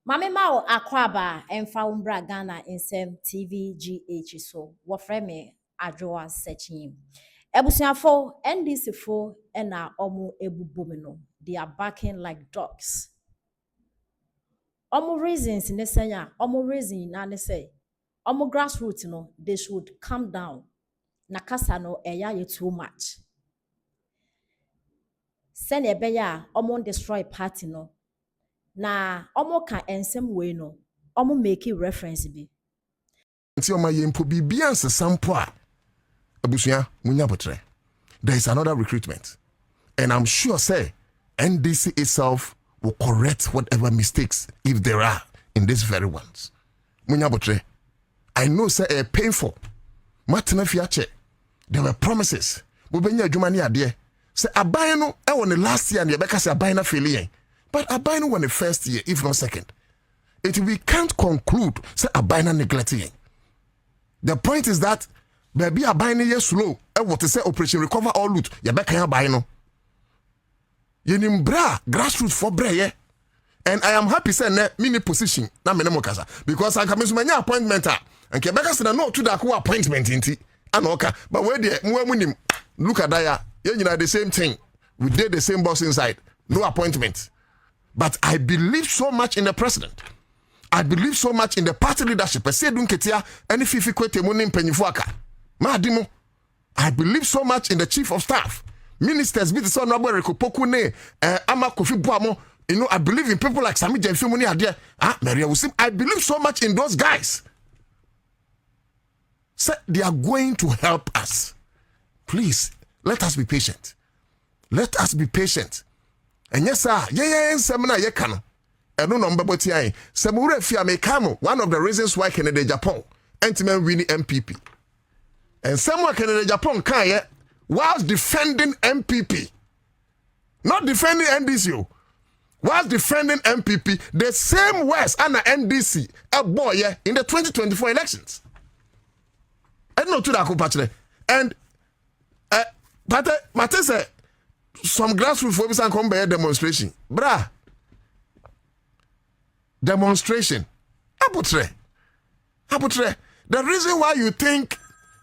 Mame Mao Akwaba Emfa Umbra Ghana Insem TVGH so wofre me adwoa searching. Ebusuafo NDC fo na omo ebubome no. They are barking like dogs. Omo reasons ne senya, omo reason na ne say. Omo grassroots no, they should calm down. Nakasa no eya ye too much. Send ebeya omo destroy party no. Na omo ka ensem we no. Omo make reference bi. Nti oma yempo bibia nsesampo a abusua munya botre. There is another recruitment. And I'm sure say NDC itself will correct whatever mistakes if there are in these very ones. Munya botre. I know say painful. Matena fiache. There were promises. Bubenya adwuma ne ade. Say aban no e won the last year and yebeka say aban na fail. But aban no won the first year if not second. We can't conclude say aban na neglecting. The point is that baby a buying ye slow. What to say operation recover all loot. Ya beka ya buy no. Ye nimbra grassroots for bre. And I am happy say ne mini position na me kasa because I come manya appointment and Quebec say no to that appointment inti. Anoka but where the munim look at that ye nyina the same thing. We did the same boss inside. No appointment. But I believe so much in the president. I believe so much in the party leadership. I believe so much in the chief of staff. Ministers, I believe in people like Sami Jemfimuni Adia. I believe so much in those guys. So they are going to help us. Please, let us be patient. Let us be patient. And yes, sir, seminar yekano. One of the reasons why Canada Agyapong Agyapong winning MPP. And someone Canada Agyapong was defending MPP. Not defending NDC. Was defending MPP the same words and NDC a boy in the 2024 elections. I know to that and but say some grassroots folks and come by demonstration. Brah. Demonstration. Abutre. The reason why you think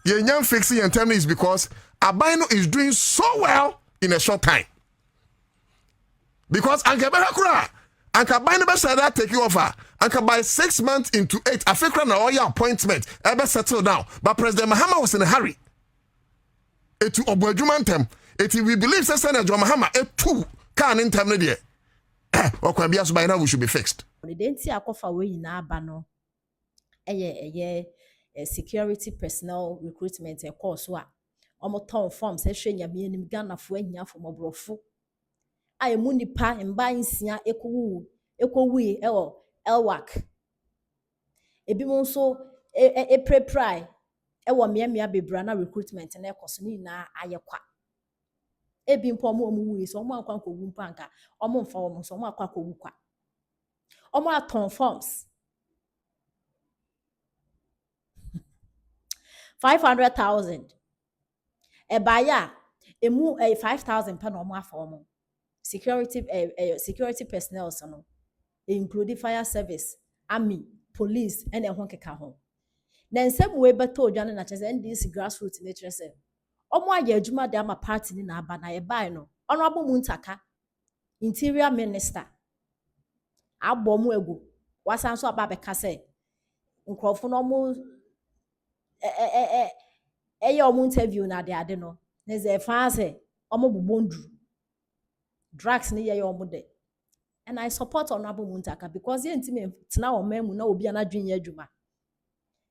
your young fixing and telling is because Abino is doing so well in a short time. Because Anka Berakura, Anka Bino said take you over. Anka by 6 months into 8, Africa na all your appointment, ever settle down. But President Mahama was in a hurry. It to Obujumantem. It we believe Senator Mahama it too can intermediate. Or Kwabias by now we should be fixed. The denti akofa we na aba no security personnel recruitment course a omo ton forms ehwe nyame anim Ghana fo ahia fo mobrofo aye mu nipa mba nsia ekowu elwak ebi mo nso preprai miamia bebra na recruitment na ekoso ni na ayekwa ebi mpo omo wu so omo akwa nkowu mpanka omo mfa omo so omo akwa kowu kwa omo aton forms 500,000 ebaya emu 5,000 pa no omo afa omo security personnel so no including fire service army police and ehon keka ho na nsem we beto odwane na chese NDC grassroots na chese omo aya adwuma de ama party ni na aba na ye bai no ono abomu ntaka interior minister abomu egu wasan so aba beka say nkrofo no mo omo interview na de no na ze fa say omo bobondru drugs ni ye omo de and I support honorable Muntaka because ye ntime tena o memu na obi ana dwen ye adwuma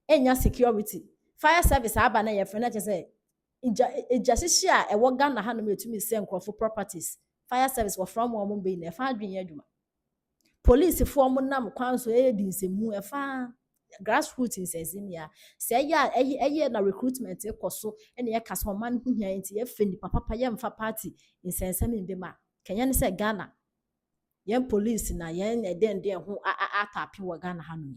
enya security fire service aba na ye frɛ na che say ejasisi a ewo Ghana ha no metumi se nkrofo properties fire service wo from omo be na fa adwen ye adwuma police fo omo nam kwan so di nsemu efa grassroots insezimia say ya na recruitment ekoso ene ye kasa man hu hia enti ye feni papa ye mfa party insensem be ma kenya ne say Ghana yen police na yen den ho atapi wo Ghana ha no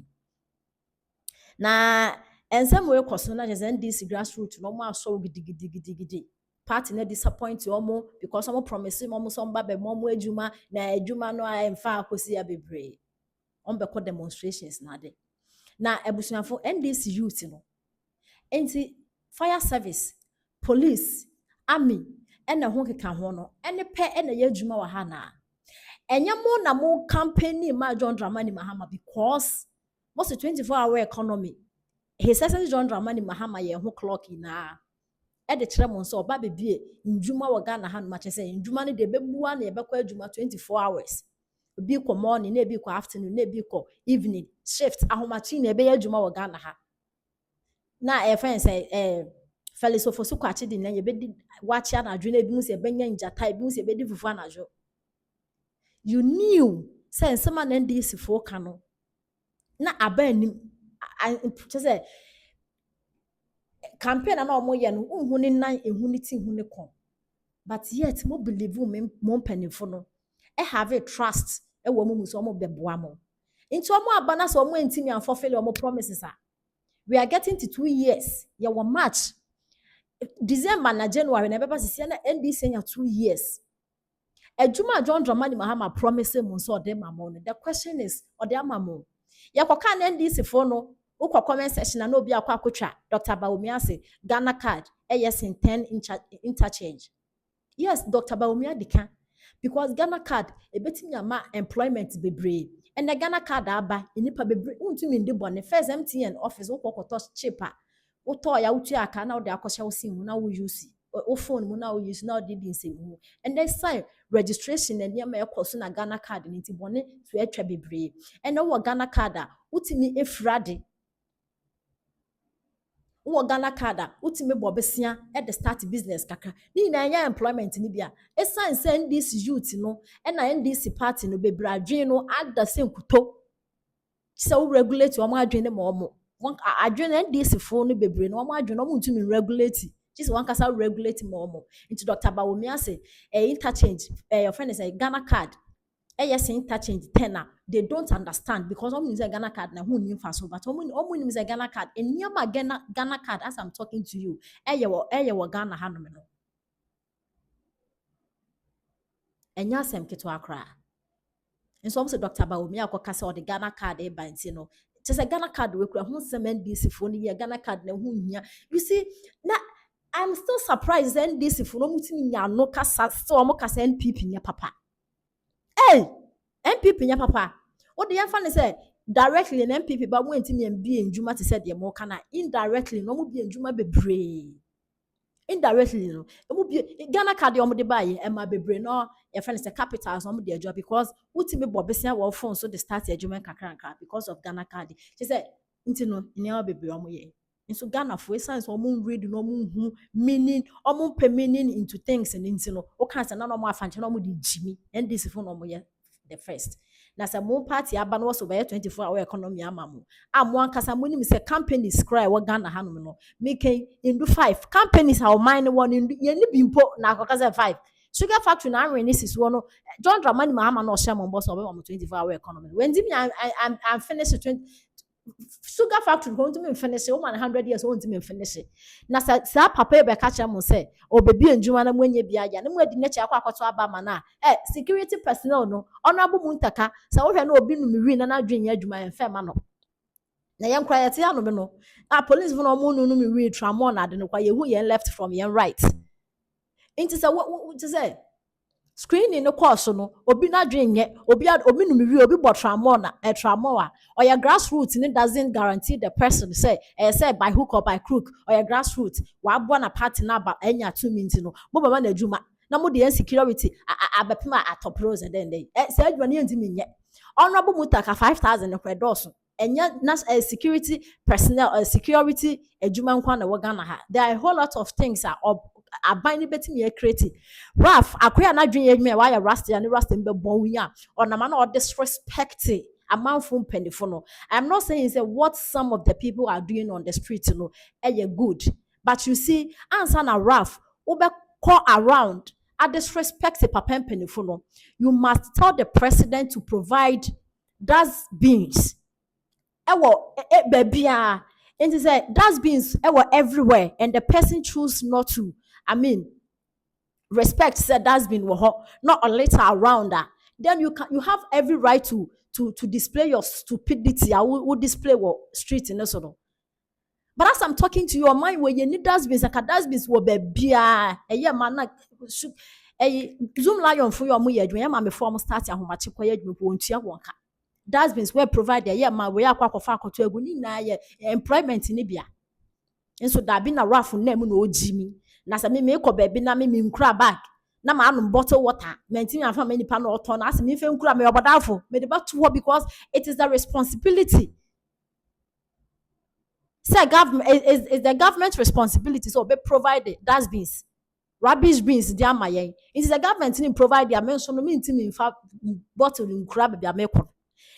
na ensem we koso na je NDC grassroots no mo aso gidigidi party na disappoint omo because omo promise omo so mba be omo adwuma na adwuma no a emfa akosi ya bebre on be demonstrations na de na ebusuafo NDC youth no enti fire service police army ena ho keka ho no ene pe ena ye adwuma wa ha na enye mo na mo campaign ma John Dramani Mahama because most 24-hour economy his essence John Dramani Mahama ye ho clock na e de kire mo nso oba bebie ndwuma wa Ghana ha no ma chese ndwuma ne de bebua na ye bekọ adwuma 24 hours obi ko morning na ebi ko afternoon na ebi ko evening shift ahomachi na ebe ye adwuma wa Ghana ha na friends Felix Ofosu kwachi di na ye bedi wachi anadwo na ebi mu se benya njata ebi mu se bedi fufu anadwo. You knew say some na NDC for kano na abanim say campaign na omo ye no unhu ni nan ehun ni ti hu ni kon but yet mo believe mo mpanifo no have a trust e wo mo so mo beboa mo into omo abana so omo ntimi anfofele omo promises we are getting to 2 years ye wo March December na January na beba sisi na NDC nya 2 years. Ejuma John Dramani Mahama promise mo so de mamo. The question is ode amamo. Ya kwaka na NDC fo no ukwa comment section na obi akwa akotwa Dr. Bawumia say Ghana card yes in 10 interchange. Yes, Dr. Bawumia dika because Ghana card ebetimi ama employment bebre. And the Ghana card aba inipa bebre untumi ndi bone first MTN office ukwa cheaper. Uto ya utu aka na ode akosha usimu na use o phone mu na use na ode dinsimu and next time registration and yama ekoso na Ghana card ni ti bone to etwa bebre and no Ghana card a utimi efrade wo Ghana card a utimi bobesia at the start business kaka ni na nya employment ni bia esan send this youth no and na NDC party no bebre adwen no ada senkuto so regulate o ma adwen ne mo mo adwen NDC fo no bebre no mo adwen no mo ntumi regulate just one kasa regulate more into Dr. Bawumia say interchange your friend is a Ghana card yes interchange tenor they don't understand because omo say Ghana card na hu ni fa so but omo ni say Ghana card and niama Ghana card as I'm talking to you wo Ghana ha no me no enya sem keto akra and so say Dr. Bawumia ko kasa o the Ghana card e banti no just a Ghana card we kura hu sem NDC fo ni ye Ghana card na hu nya you see na I'm still surprised NDC for no mutimi nya no kasa so omo kasa NPP nya papa. Hey, NPP nya papa. What the fan say directly an NPP but when ntimi mbie ndwuma te said the mo kana indirectly no mo bie ndwuma bebre. Indirectly no. E mo bie Ghana card omo de buy e ma bebre no your friend say capitals omo de job because utimi bobesia wo phone so the start adwuma kakranka because of Ghana card. She said ntino nya bebre omo ye. So Ghana for essence omo read no omo meaning omo pe meaning into things and into no o can say na no mo afanche no mo di jimi and this for no mo ye the first na say mo party aba no so be 24-hour economy amamo amo ankasa mo nim say companies cry wo Ghana hanom no make indu 5 companies how mine one indu ye ni bimpo na akoka say 5 sugar factory na renesis wo no John Dramani Mahama no share mo boss obe mo 24-hour economy when dim I'm finished 20 sugar factory going to me finish 100 years won't me finish na sa papa be catch am say obebi enjuma na mwenye bia ya na mu adi na cha akwa akwato aba ma na security personnel no honorable muntaka sa wo hwe na obi no mi na adwen ya adwuma en fe ma no na yen kra yete ya no me no police for no mu no mi tramon na de no kwa ye hu yen left from yen right into say what to say screening no course no obi na dwen ye obi no mi obi bo tramona tramoa or your grassroots it doesn't guarantee the person say by hook or by crook or your grassroots wa bo na party na ba enya 2 minutes no bo ba na adwuma na mo de insecurity abepema atop rose then say adwuma ne ntimi nye honorable mutaka 5,000 credits enya na security personnel security adwuma nkwa na wo Ghana ha there are a whole lot of things are abani betimi create raf akoya na dwen ye why rasta and rasta mbe bon winya or na man or disrespect amanfo mpanifo no I'm not saying say what some of the people are doing on the street no good but you see answer na raf ube call around a disrespect papa mpanifo no you must tell the president to provide dustbins babia and say dustbins everywhere and the person choose not to respect said dustbin not a little around that then you have every right to to display your stupidity. I will display what street in the sort of. But as I'm talking to your mind, where you need dustbins, like a dustbins will be beer, a year man, a Zoom lion for your moya, you am a former start at home, much quiet, you won't hear one. Dustbins were provided, yeah, my way, a quack of faculty, to a good employment in Libya. And so that been a rough name, no Jimmy. Nasa me make up baby, na me crab back. Na man bottle water, maintain a family pan or ton, as me film crab me about alpha, made about to work because it is the responsibility. Say government is the government's responsibility. So be provided dustbins, rubbish bins, dear my it is the government in provide their mention me in fact bottle in crab be a make.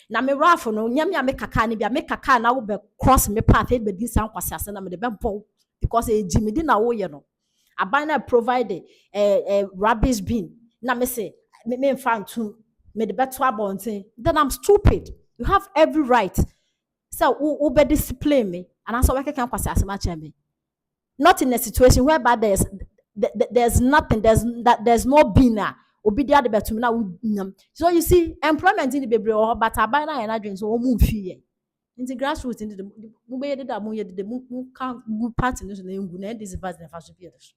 Na me raffle no nyame make a can be a make a car now be cross me path be this sound kwasiase na me de bempo because e jimi di na wo ye no abana provide a rubbish bin na me say me fan to me de beto abonten then I'm stupid. You have every right. So who be discipline me and answer work can kwasiase ma me. Not in a situation whereby there's nothing, there's no binner. So you see, employment in the baby but I buy na energy so move fee. In the grassroots in the move that the can't part in this name, this is the first years.